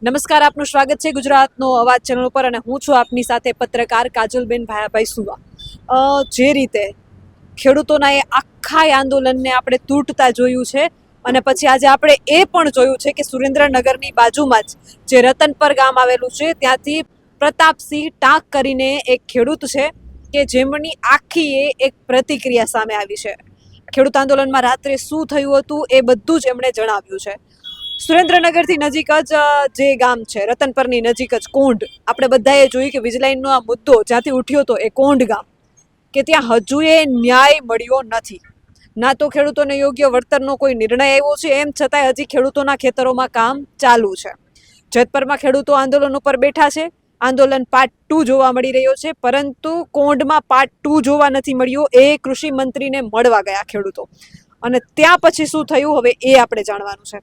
નમસ્કાર, આપનું સ્વાગત છે ગુજરાતનો અવાજ ચેનલ ઉપર અને હું છું આપની સાથે પત્રકાર કાજલબેન ભાયાભાઈ સુવા. જે રીતે ખેડૂતોના એ આખા આંદોલનને આપણે તૂટતા જોયું છે અને પછી આજે આપણે એ પણ જોયું છે કે સુરેન્દ્રનગરની બાજુમાં જ જે રતનપર ગામ આવેલું છે ત્યાંથી પ્રતાપસિંહ ટાંક કરીને એક ખેડૂત છે કે જેમની આખી એક પ્રતિક્રિયા સામે આવી છે. ખેડૂત આંદોલનમાં રાત્રે શું થયું હતું એ બધું જ એમણે જણાવ્યું છે. સુરેન્દ્રનગરથી નજીક જ જે ગામ છે રતનપરની નજીક જ કોંઢ, આપણે બધાએ જોયું કે વીજલાઈનનો આ મુદ્દો જ્યાંથી ઉઠ્યો હતો એ કોંઢ ગામ, કે ત્યાં હજુ એ ન્યાય મળ્યો નથી. ના તો ખેડૂતોને યોગ્ય વળતરનો કોઈ નિર્ણય આવ્યો છે, એમ છતાંય હજી ખેડૂતોના ખેતરોમાં કામ ચાલુ છે. જેતપરમાં ખેડૂતો આંદોલન ઉપર બેઠા છે. આંદોલન પાર્ટ 2 જોવા મળી રહ્યો છે, પરંતુ કોંઢમાં પાર્ટ 2 જોવા નથી મળ્યો. એ કૃષિ મંત્રીને મળવા ગયા ખેડૂતો અને ત્યાં પછી શું થયું હવે એ આપણે જાણવાનું છે.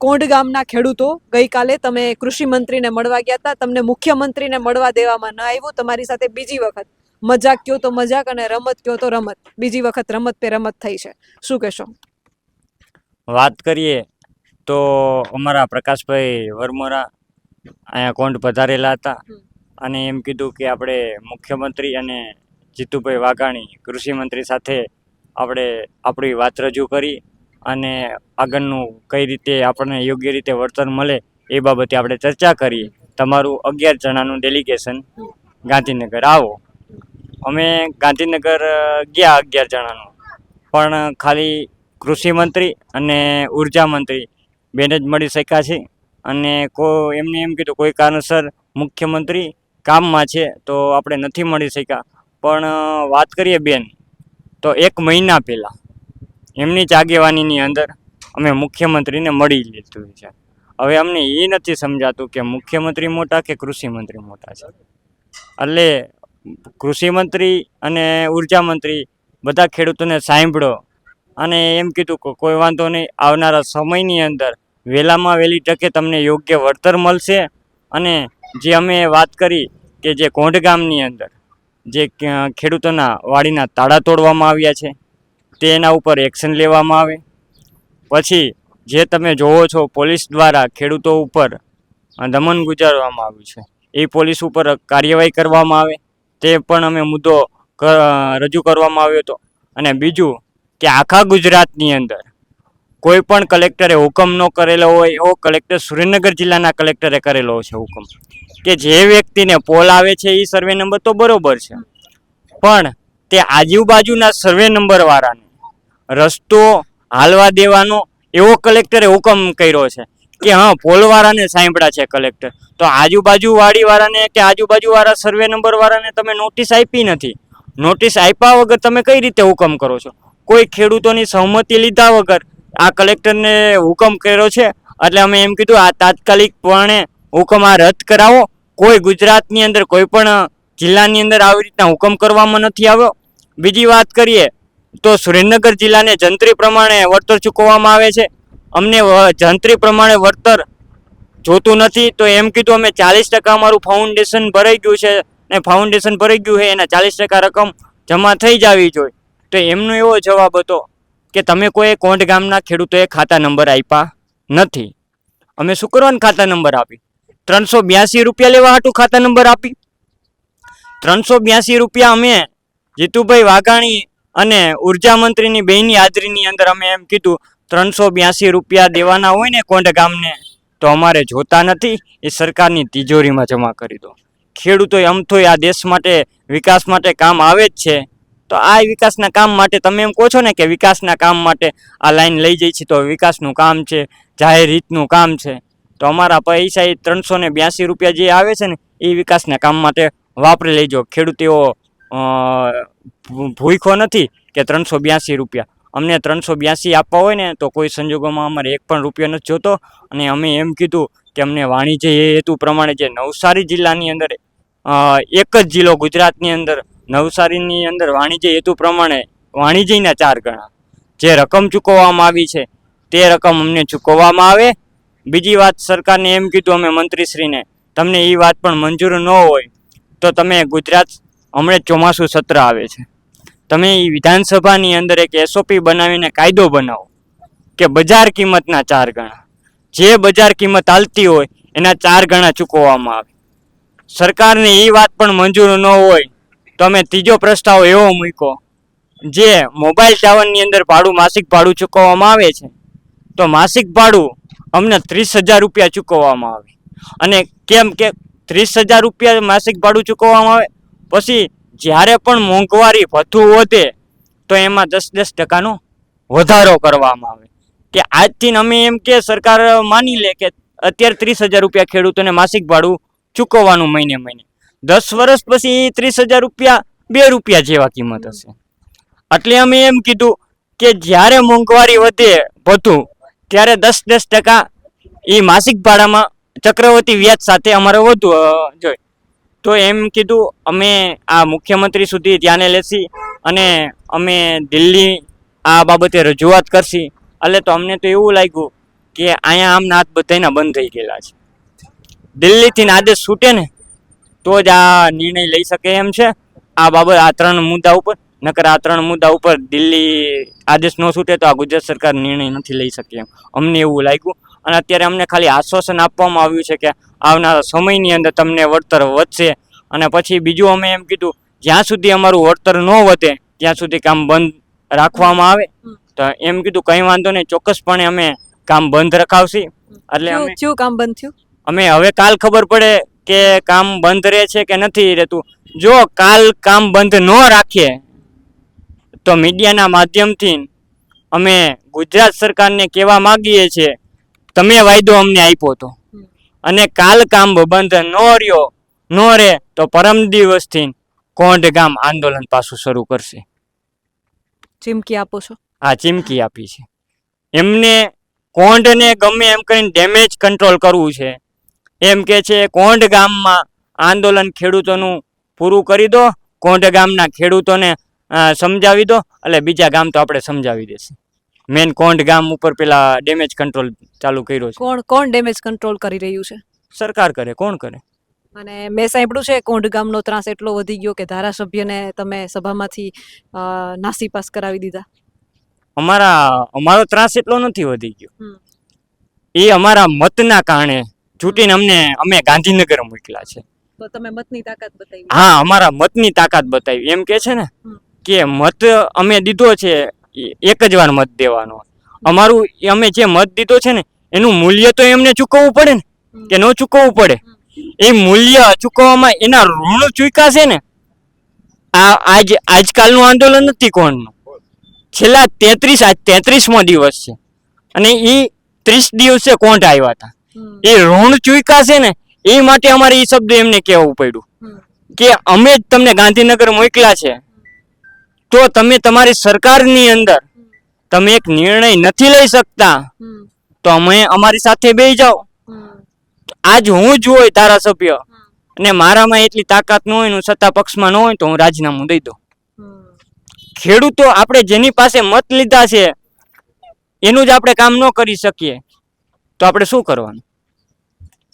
કોંઢ ગામના ખેડૂતો, ગઈકાલે તમે કૃષિ મંત્રીને મળવા ગયા હતા, તમને મુખ્યમંત્રીને મળવા દેવામાં ન આવ્યું. તમારી સાથે બીજી વખત મજાક કયો તો મજાક અને રમત કયો તો રમત, બીજી વખત રમત પે રમત થઈ છે. શું કહેશો? વાત કરીએ તો અમારા પ્રકાશભાઈ વરમોરા અહીંયા કોંઢ પધારેલા હતા અને એમ કીધું કે આપણે મુખ્યમંત્રી અને જીતુભાઈ વાઘાણી કૃષિ મંત્રી સાથે આપણે આપણી વાત રજૂ કરી અને આગળનું કઈ રીતે આપણને યોગ્ય રીતે વળતર મળે એ બાબતે આપણે ચર્ચા કરીએ. તમારું 11 જણાનું ડેલિગેશન ગાંધીનગર આવો. અમે ગાંધીનગર ગયા 11 જણાનું, પણ ખાલી કૃષિ મંત્રી અને ઉર્જા મંત્રી બેને જ મળી શક્યા છે. અને એમને એમ કીધું કોઈ કારણસર મુખ્યમંત્રી કામમાં છે તો આપણે નથી મળી શક્યા. પણ વાત કરીએ બેન, તો 1 મહિના પહેલાં એમની જ આગેવાનીની અંદર અમે મુખ્યમંત્રીને મળી લીધું છે. હવે અમને એ નથી સમજાતું કે મુખ્યમંત્રી મોટા કે કૃષિ મંત્રી મોટા છે. એટલે કૃષિ મંત્રી અને ઉર્જા મંત્રી બધા ખેડૂતોને સાંભળો અને એમ કીધું કે કોઈ વાંધો નહીં, આવનારા સમયની અંદર વહેલામાં વહેલી તકે તમને યોગ્ય વળતર મળશે. અને જે અમે વાત કરી કે જે કોંઢ ગામની અંદર જે ખેડૂતોના વાડીના તાળા તોડવામાં આવ્યા છે તેના ઉપર એક્શન લેવામાં આવે. પછી જે તમે જોવો છો પોલીસ દ્વારા ખેડૂતો ઉપર દમન ગુજારવામાં આવ્યું છે, એ પોલીસ ઉપર કાર્યવાહી કરવામાં આવે તે પણ અમે મુદ્દો રજૂ કરવામાં આવ્યો હતો. અને બીજું કે આખા ગુજરાતની અંદર કોઈ પણ કલેક્ટરે હુકમ ન કરેલો હોય એવો કલેક્ટર સુરેન્દ્રનગર જિલ્લાના કલેક્ટરે કરેલો છે હુકમ કે જે વ્યક્તિને પોલ આવે છે એ સર્વે નંબર તો બરોબર છે, પણ તે આજુબાજુના સર્વે નંબરવાળાને રસ્તો હાલવા દેવાનો એવો કલેક્ટરે હુકમ કર્યો છે કે હા, પોલવાળાને સાંભળ્યા છે કલેક્ટર, તો આજુબાજુ વાડીવાળાને કે આજુબાજુવાળા સર્વે નંબરવાળાને તમે નોટિસ આપી નથી. નોટિસ આપ્યા વગર તમે કઈ રીતે હુકમ કરો છો? કોઈ ખેડૂતોની સહમતિ લીધા વગર આ કલેક્ટરને હુકમ કર્યો છે. એટલે અમે એમ કીધું આ તાત્કાલિકપણે હુકમ આ રદ કરાવો. કોઈ ગુજરાતની અંદર કોઈ પણ જિલ્લાની અંદર આવી રીતના હુકમ કરવામાં નથી આવ્યો. બીજી વાત કરીએ તો સુરેન્દ્રનગર જિલ્લાને જંત્રી પ્રમાણે વળતર ચૂકવવામાં આવે છે. અમને જંત્રી પ્રમાણે વળતર જોતું નથી, તો એમ કીધું અમે 40% અમારું ફાઉન્ડેશન ભરાઈ ગયું છે ને ફાઉન્ડેશન ભરાઈ ગયું છે એના 40% રકમ જમા થઈ જવી જોઈએ. તો એમનો એવો જવાબ હતો કે તમે કોઈ કોંઢ ગામના ખેડૂતોએ ખાતા નંબર આપ્યા નથી. અમે શું કરવાનું ખાતા નંબર આપી? 382 રૂપિયા લેવા હાટું ખાતા નંબર આપી? 382 રૂપિયા અમે જીતુભાઈ વાઘાણી અને ઉર્જા મંત્રીની બેની હાજરીની અંદર અમે એમ કીધું 382 રૂપિયા દેવાના હોય ને કોંઢ ગામને તો અમારે જોતા નથી, એ સરકારની તિજોરીમાં જમા કરી દો. ખેડૂતોએ અમથોય આ દેશ માટે વિકાસ માટે કામ આવે જ છે, તો આ વિકાસના કામ માટે તમે એમ કહો છો ને કે વિકાસના કામ માટે આ લાઈન લઈ જઈ છે તો વિકાસનું કામ છે, જાહેર હિતનું કામ છે, તો અમારા પૈસા એ 382 રૂપિયા જે આવે છે ને એ વિકાસના કામ માટે વાપરી લેજો. ખેડૂત એવો ભૂખ્યો નથી કે 382 રૂપિયા. અમને 382 આપવા હોય ને તો કોઈ સંજોગોમાં અમારે 1 પણ રૂપિયો નથી જોતો. અને અમે એમ કીધું કે અમને વાણિજ્ય હેતુ પ્રમાણે જે નવસારી જિલ્લાની અંદર એક જ જિલ્લો ગુજરાતની અંદર નવસારીની અંદર વાણિજ્ય હેતુ પ્રમાણે વાણિજ્યના 4 ગણા જે રકમ ચૂકવવામાં આવી છે તે રકમ અમને ચૂકવવામાં આવે. બીજી વાત, સરકારને એમ કીધું અમે મંત્રીશ્રીને, તમને એ વાત પણ મંજૂર ન હોય તો તમે ગુજરાત હમણાં ચોમાસું સત્ર આવે છે, તમે એ વિધાનસભાની અંદર એક SOP બનાવીને કાયદો બનાવો કે બજાર કિંમતના 4 ગણા જે બજાર કિંમત હાલતી હોય એના 4 ગણા ચૂકવવામાં આવે. સરકારને એ વાત પણ મંજૂર ન હોય તો અમે ત્રીજો પ્રસ્તાવ એવો મૂક્યો, જે મોબાઈલ ટાવરની અંદર ભાડું માસિક ભાડું ચૂકવવામાં આવે છે, તો માસિક ભાડું અમને 30,000 રૂપિયા ચૂકવવામાં આવે. અને કેમ કે 30,000 રૂપિયા માસિક ભાડું ચૂકવવામાં આવે, પછી જ્યારે પણ મોંઘવારી ભથ્થું વધે તો એમાં 10% વધારો કરવામાં આવે. કે આજથી અમે એમ કે સરકાર માની લે કે અત્યારે 30,000 રૂપિયા ખેડૂતોને માસિક ભાડું ચૂકવવાનું મહિને 10 વર્ષ પછી 30,000 રૂપિયા 2 રૂપિયા જેવા કિંમત હશે. એટલે અમે એમ કીધું કે જ્યારે મોંઘવારી વધે ભથ્થું ત્યારે 10% એ માસિક ભાડામાં ચક્રવર્તી વ્યાજ સાથે અમારે વધુ જોઈએ. તો એમ કીધું અમે આ મુખ્યમંત્રી સુધી ધ્યાને લેશી અને અમે દિલ્હી આ બાબતે રજૂઆત કરશી. એટલે તો અમને તો એવું લાગ્યું કે અહીંયા આમના હાથ બધાના બંધ થઈ ગયેલા છે. દિલ્હીથી આદેશ છૂટે ને તો જ આ નિર્ણય લઈ શકે એમ છે આ બાબત, આ 3 મુદ્દા ઉપર. નકર આ 3 મુદ્દા ઉપર દિલ્હી આદેશ ન છૂટે તો આ ગુજરાત સરકાર નિર્ણય નથી લઈ શકે એમ અમને એવું લાગ્યું. અને અત્યારે અમને ખાલી આશ્વાસન આપવામાં આવ્યું છે કે આવનારા સમયની અંદર તમને વળતર વધશે. અને પછી બીજું અમે એમ કીધું, જ્યાં સુધી અમારું વળતર ન વધે ત્યાં સુધી કામ બંધ રાખવામાં આવે. તો એમ કીધું કંઈ વાંધો નહીં, ચોક્કસપણે અમે કામ બંધ રખાવશી. એટલે શું કામ બંધ થયું? અમે હવે કાલ ખબર પડે કે કામ બંધ રહે છે કે નથી રહેતું. જો કાલ કામ બંધ ન રાખીએ તો મીડિયાના માધ્યમથી અમે ગુજરાત સરકારને કહેવા માંગીએ છીએ, તમે વાયદો અમને આપ્યો હતો અને કાલ કામ બંધ ન રહે તો પરમ દિવસથી કોંઢ ગામ આંદોલન પાછું શરૂ કરશે. ચીમકી આપો છો? આ ચીમકી આપી છે. એમને કોંઢને ગમે એમ કરીને ડેમેજ કંટ્રોલ કરવું છે. એમ કે છે કોંઢ ગામમાં આંદોલન ખેડૂતોનું પૂરું કરી દો, કોંઢ ગામના ખેડૂતોને સમજાવી દો, એટલે બીજા ગામ તો આપણે સમજાવી દેશે. મેન કોંઢ ગામ ઉપર પેલા ડેમેજ કંટ્રોલ ચાલુ કર્યો છે. કોણ ડેમેજ કંટ્રોલ કરી રહ્યું છે? સરકાર કરે, કોણ કરે? અને મેં સાંભળ્યું છે કોંઢ ગામનો ત્રાસ એટલો વધી ગયો કે ધારાસભ્યને તમે સભામાંથી નાસીપાસ કરાવી દીધા. અમારો ત્રાસ એટલો નથી વધી ગયો. એ અમારા મતના કારણે ચૂંટીને અમે ગાંધીનગર મોકલ્યા છે. તો તમે મતની તાકાત બતાવી? હા, અમારા મતની તાકાત બતાવી. એમ કે છે ને કે મત અમે દીધો છે, એક જ વાર મત દેવાનો. અમારું અમે જે મત દીધો છે ને એનું મૂલ્ય તો એમને ચૂકવવું પડે ને, કે ન ચૂકવવું પડે? એ મૂલ્ય ચૂકવવામાં એના ઋણ ચૂક્યા છે ને. આજકાલનું આંદોલન નથી કોણનું, છેલ્લા 33મો દિવસ છે અને એ 30 દિવસે કોંઢ આવ્યા હતા. એ ઋણ ચૂક્યા છે ને, એ માટે અમારે એ શબ્દ એમને કહેવું પડ્યું કે અમે જ તમને ગાંધીનગર મોકલ્યા છે, તો તમે તમારી સરકારની અંદર તમે એક નિર્ણય નથી લઈ શકતા, તો અમે અમારી સાથે બેસી જાઓ. આજ હું જ હોય ધારાસભ્ય અને મારામાં એટલી તાકાત ન હોય, સત્તા પક્ષમાં ન હોય, તો હું રાજીનામું દઈ દઉં. ખેડૂતો આપણે જેની પાસે મત લીધા છે એનું જ આપણે કામ ન કરી શકીએ તો આપણે શું કરવાનું?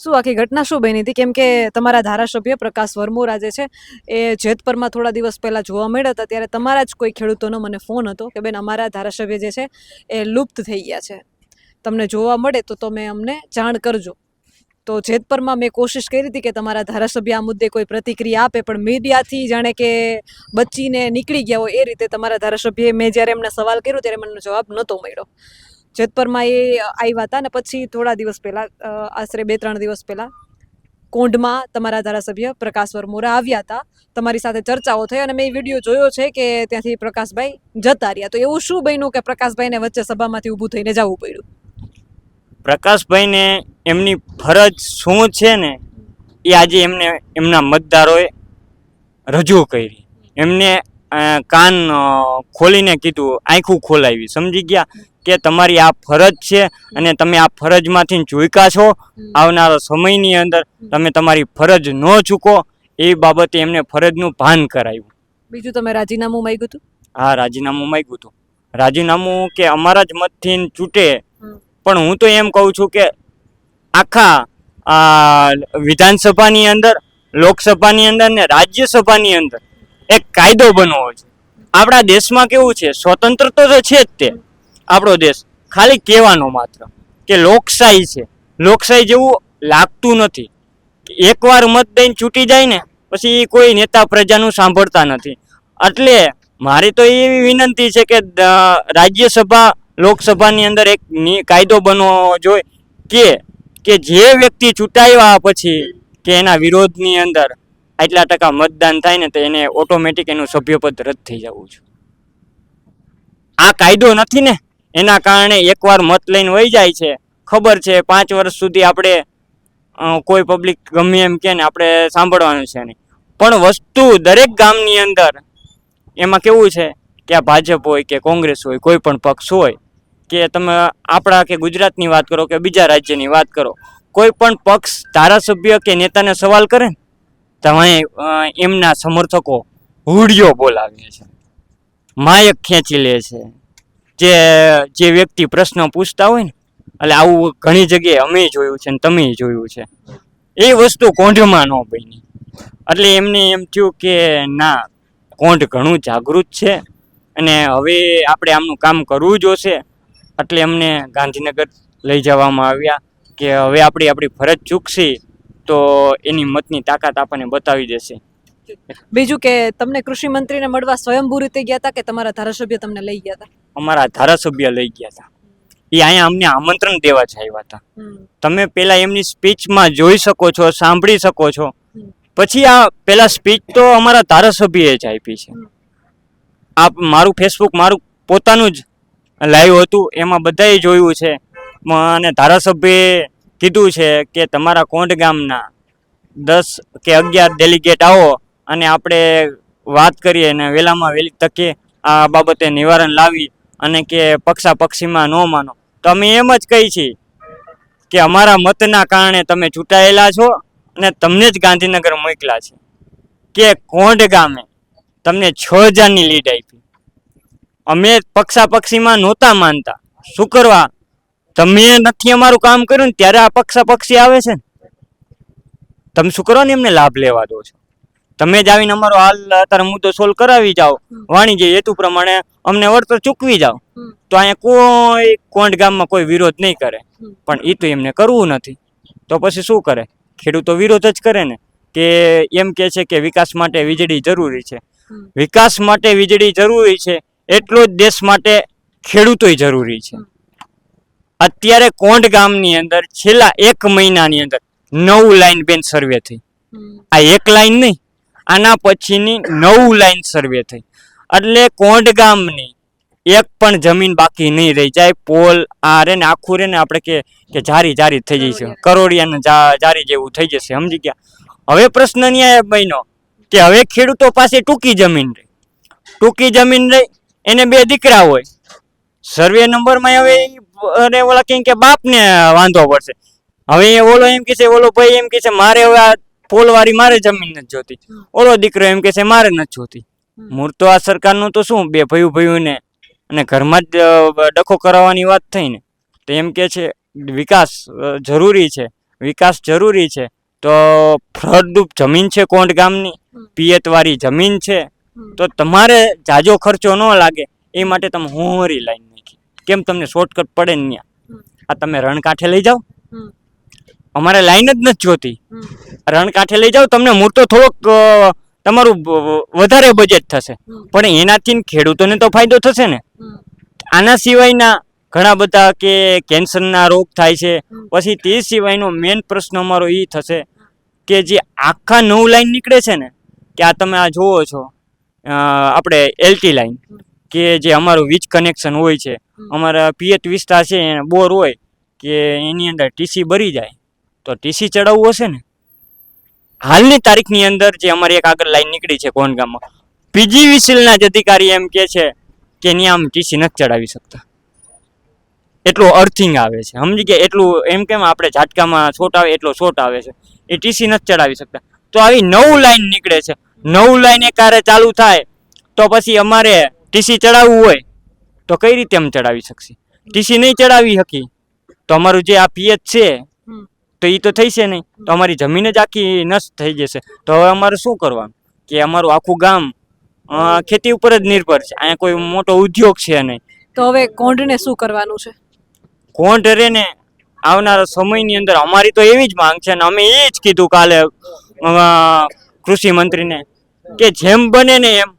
શું આખી ઘટના શું બની હતી? કેમ કે તમારા ધારાસભ્ય પ્રકાશ વરમોરા જે છે એ જેતપરમાં થોડા દિવસ પહેલા જોવા મળ્યા હતા, ત્યારે તમારા જ કોઈ ખેડૂતોનો મને ફોન હતો કે બેન અમારા ધારાસભ્ય જે છે એ લુપ્ત થઈ ગયા છે, તમને જોવા મળે તો તમે અમને જાણ કરજો. તો જેતપરમાં મેં કોશિશ કરી હતી કે તમારા ધારાસભ્ય આ મુદ્દે કોઈ પ્રતિક્રિયા આપે, પણ મીડિયાથી જાણે કે બચીને નીકળી ગયા હોય એ રીતે તમારા ધારાસભ્યએ, મેં જ્યારે એમને સવાલ કર્યો ત્યારે મને જવાબ નહોતો મળ્યો. જેતપરમાં એ આવ્યા હતા અને પછી થોડા દિવસ પહેલાં, આશરે 2-3 દિવસ પહેલાં કોંઢમાં તમારા ધારાસભ્ય પ્રકાશ વરમોરા આવ્યા હતા, તમારી સાથે ચર્ચાઓ થઈ અને મેં એ વિડીયો જોયો છે કે ત્યાંથી પ્રકાશભાઈ જતા રહ્યા. તો એવું શું બન્યું કે પ્રકાશભાઈને વચ્ચે સભામાંથી ઊભું થઈને જવું પડ્યું? પ્રકાશભાઈને એમની ફરજ શું છે ને એ આજે એમના મતદારોએ રજૂ કરી. એમને કાન ખોલીને કીધું, આંખું ખોલાવી, સમજી ગયા કે તમારી આ ફરજ છે અને તમે આ ફરજમાંથી ચૂક્યા છો. આવનારા સમયની અંદર તમે તમારી ફરજ ન ચૂકો એ બાબતે એમને ફરજનું ભાન કરાવ્યું. બીજું તમે રાજીનામું માંગ્યું હતું? હા, રાજીનામું માંગ્યું હતું. રાજીનામું કે અમારા જ મતથી છૂટે, પણ હું તો એમ કહું છું કે આખા વિધાનસભાની અંદર, લોકસભાની અંદર ને રાજ્યસભાની અંદર એક કાયદો બનવો છે. આપણા દેશમાં કેવું છે, સ્વતંત્ર તો છે જ તે આપણો દેશ, ખાલી કહેવાનો માત્ર કે લોકશાહી છે. લોકશાહી જેવું લાગતું નથી. એકવાર મત દઈને છૂટી જાય ને પછી કોઈ નેતા પ્રજાનું સાંભળતા નથી. એટલે મારી તો એવી વિનંતી છે કે રાજ્યસભા લોકસભાની અંદર એક કાયદો બનવો જોઈએ કે જે વ્યક્તિ ચૂંટાયા પછી કે એના વિરોધની અંદર આટલા ટકા મતદાન થાય ને તો એને ઓટોમેટિક એનું સભ્યપદ રદ થઈ જવું છે. આ કાયદો નથી ને એના કારણે એકવાર મત લઈને વહી જાય છે. ખબર છે 5 વર્ષ સુધી આપણે કોઈ પબ્લિક ગમે એમ કે ને આપણે સાંભળવાનું છે નહીં. પણ વસ્તુ દરેક ગામની અંદર એમાં કેવું છે કે આ ભાજપ હોય કે કોંગ્રેસ હોય કોઈ પણ પક્ષ હોય કે તમે આપણા કે ગુજરાતની વાત કરો કે બીજા રાજ્યની વાત કરો, કોઈ પણ પક્ષ ધારાસભ્ય કે નેતાને સવાલ કરે ને તમે એમના સમર્થકો હુડિયો બોલાવે છે, માયક ખેંચી લે છે. જે વ્યક્તિ પ્રશ્ન પૂછતા હોય ને એટલે આવું ઘણી જગ્યાએ અમે જોયું છે ને તમે જોયું છે. એ વસ્તુ કોંઢમાં ન બની. એટલે એમને એમ થયું કે ના, કોંઢ ઘણું જાગૃત છે અને હવે આપણે આમનું કામ કરવું જોશે. એટલે અમને ગાંધીનગર લઈ જવામાં આવ્યા કે હવે આપણી ફરજ ચૂકશી તો એની મતની તાકાત આપણને બતાવી દેશે. બીજું કે તમને કૃષિ મંત્રીને મળવા સ્વયંભૂ રીતે ગયા હતા કે તમારા ધારાસભ્ય તમને લઈ ગયા હતા? અમારા ધારાસભ્ય લઈ ગયા હતા. એ અહીંયા અમને આમંત્રણ દેવા જ આવ્યા હતા. તમે પેલા એમની સ્પીચમાં જોઈ શકો છો, સાંભળી શકો છો. પછી આ પેલા સ્પીચ તો અમારા ધારાસભ્યએ જ આપી છે. આ મારું ફેસબુક મારું પોતાનું જ લાઈવ હતું, એમાં બધાએ જોયું છે. અને ધારાસભ્યએ કીધું છે કે તમારા કોંઢ ગામના 10 કે 11 ડેલિગેટ આવો અને આપણે વાત કરીએ અને વહેલામાં વહેલી તકે આ બાબતે નિવારણ લાવી અને કે પક્ષાપક્ષીમાં ન માનો. તો અમે એમ જ કહી છીએ કે અમારા મતના કારણે તમે ચૂંટાયેલા છો અને તમને જ ગાંધીનગર મોકલા છે. કે કોંઢ ગામે તમને 6000ની લીડ આપી. અમે પક્ષાપક્ષીમાં નહોતા માનતા. શું કરવા? તમે નથી અમારું કામ કર્યું ને ત્યારે આ પક્ષાપક્ષી આવે છે ને. તમે શું કરો ને એમને લાભ લેવા દો છો. તમે જ આવીને અમારો હાલ અત્યારે મુદ્દો સોલ્વ કરાવી જાઓ, વાણિજ્ય હેતુ પ્રમાણે અમને વળતર ચૂકવી જાઓ, તો અહીંયા કોઈ કોંઢ ગામમાં કોઈ વિરોધ નહીં કરે. પણ એ તો એમને કરવું નથી. તો પછી શું કરે? ખેડૂતો વિરોધ જ કરે ને. કે એમ કે છે કે વિકાસ માટે વીજળી જરૂરી છે. વિકાસ માટે વીજળી જરૂરી છે એટલો જ દેશ માટે ખેડૂતોય જરૂરી છે. અત્યારે કોંઢ ગામની અંદર છેલ્લા 1 મહિનાની અંદર 9 લાઈન બેન સર્વે થઈ. આ 1 લાઈન નહીં, આના પછીની 9 લાઈન સર્વે થઈ. એટલે કોંઢ ગામની એક પણ જમીન બાકી નહીં રહી જાય. પોલ આ રે ને આખું રે ને આપણે કે જારી જારી થઈ જશે, કરોડિયાને જારી જેવું થઈ જશે. સમજી ગયા? હવે પ્રશ્ન ન્યાય બન્યો કે હવે ખેડૂતો પાસે ટૂંકી જમીન રહી. ટૂંકી જમીન રહી એને 2 દીકરા હોય. સર્વે નંબરમાં હવે અરે ઓલા કે બાપને વાંધો પડશે. હવે ઓલો એમ કે છે, ઓલો ભાઈ એમ કે છે મારે હવે આ પોલવાળી મારે જમીન નથી જોતી. ઓલો દીકરો એમ કે છે મારે નથી જોતી. મૂળ તો આ સરકારનું તો શું, 2 ભાઈઓને અને ઘરમાં જ ડખો કરાવવાની વાત થઈ ને. તો એમ કે છે વિકાસ જરૂરી છે, વિકાસ જરૂરી છે. તો ફળદ્રુપ જમીન છે કોંઢ ગામની, પિયતવાળી જમીન છે. તો તમારે જાજો ખર્ચો ન લાગે એ માટે તમે હોરી લાઈન નાખી. કેમ? તમને શોર્ટકટ પડે ને ત્યાં. આ તમે રણકાંઠે લઈ જાઓ, અમારે લાઈન જ નથી જોતી. રણકાંઠે લઈ જાઓ, તમને મૂર્તો થોડોક તમારું વધારે બજેટ થશે, પણ એનાથી ખેડૂતોને તો ફાયદો થશે ને. આના સિવાયના ઘણા બધા કે કેન્સરના રોગ થાય છે. પછી તે સિવાયનો મેઇન પ્રશ્ન અમારો એ થશે કે જે આખા 9 લાઈન નીકળે છે ને, કે આ તમે આ જોવો છો આપણે એલટી લાઈન, કે જે અમારું વીજ કનેક્શન હોય છે, અમારા પિયત વિસ્તાર છે એને બોર હોય કે એની અંદર ટીસી ભરી જાય તો ટીસી ચડાવવું હશે ને. હાલની તારીખની અંદર જે અમારી એક આગળ લાઈન નીકળી છે કોંઢ ગામમાં, પીજીવીસીએલના જ અધિકારી એમ કે છે કે ત્યાં આમ ટીસી નથી ચડાવી શકતા. એટલું અર્થિંગ આવે છે. સમજી ગયા? એટલું એમ કેમ આપણે ઝાટકામાં શોટ આવે એટલો શોટ આવે છે. એ ટીસી નથી ચડાવી શકતા. તો આવી 9 લાઈન નીકળે છે. 9 લાઈન એકારે ચાલુ થાય તો પછી અમારે ટીસી ચડાવવું હોય તો કઈ રીતે અમે ચડાવી શકશે? ટીસી નહીં ચડાવી શકી તો અમારું જે આ પિયત છે તો એ તો થઈ છે નહીં. તો અમારી જમીન જ આખી નષ્ટ થઈ જશે. તો હવે અમારે શું કરવાનું? કે અમારું આખું ગામ ખેતી ઉપર જ નિર્ભર છે. અહીંયા કોઈ મોટો ઉદ્યોગ છે નહીં. તો હવે કોંઢને શું કરવાનું છે? કોંઢ રે ને આવનારા સમયની અંદર અમારી તો એવી જ માંગ છે ને અમે એ જ કીધું કાલે કૃષિ મંત્રીને કે જેમ બને ને એમ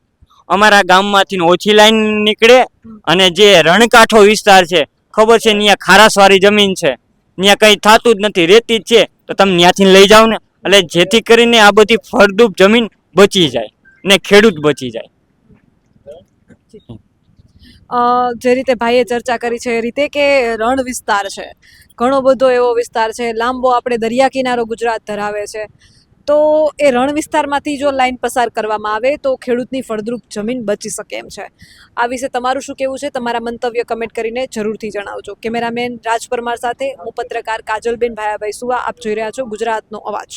અમારા ગામમાંથી ઓછી લાઈન નીકળે અને જે રણકાંઠો વિસ્તાર છે ખબર છે ત્યાં ખારાશવાળી જમીન છે ત્યાં કંઈ થતું જ નથી રેતી જ છે તો તમે ત્યાંથી લઈ જાઓ ને એટલે જેથી કરીને આ બધી ફળદ્રુપ જમીન બચી જાય ને ખેડૂત બચી જાય. જે રીતે ભાઈએ ચર્ચા કરી છે એ રીતે કે રણ વિસ્તાર છે, ઘણો બધો એવો વિસ્તાર છે, લાંબો આપણે દરિયા કિનારો ગુજરાત ધરાવે છે, તો એ રણ વિસ્તારમાંથી જો લાઈન પસાર કરવામાં આવે તો ખેડૂતની ફળદ્રુપ જમીન બચી શકે એમ છે. આ વિશે તમારું શું કહેવું છે? તમારા મંતવ્ય કમેન્ટ કરીને જરૂરથી જણાવજો. કેમેરામેન રાજ પરમાર સાથે હું પત્રકાર કાજલબેન ભાયાભાઈ સુવા. આપ જોઈ રહ્યા છો ગુજરાતનો અવાજ.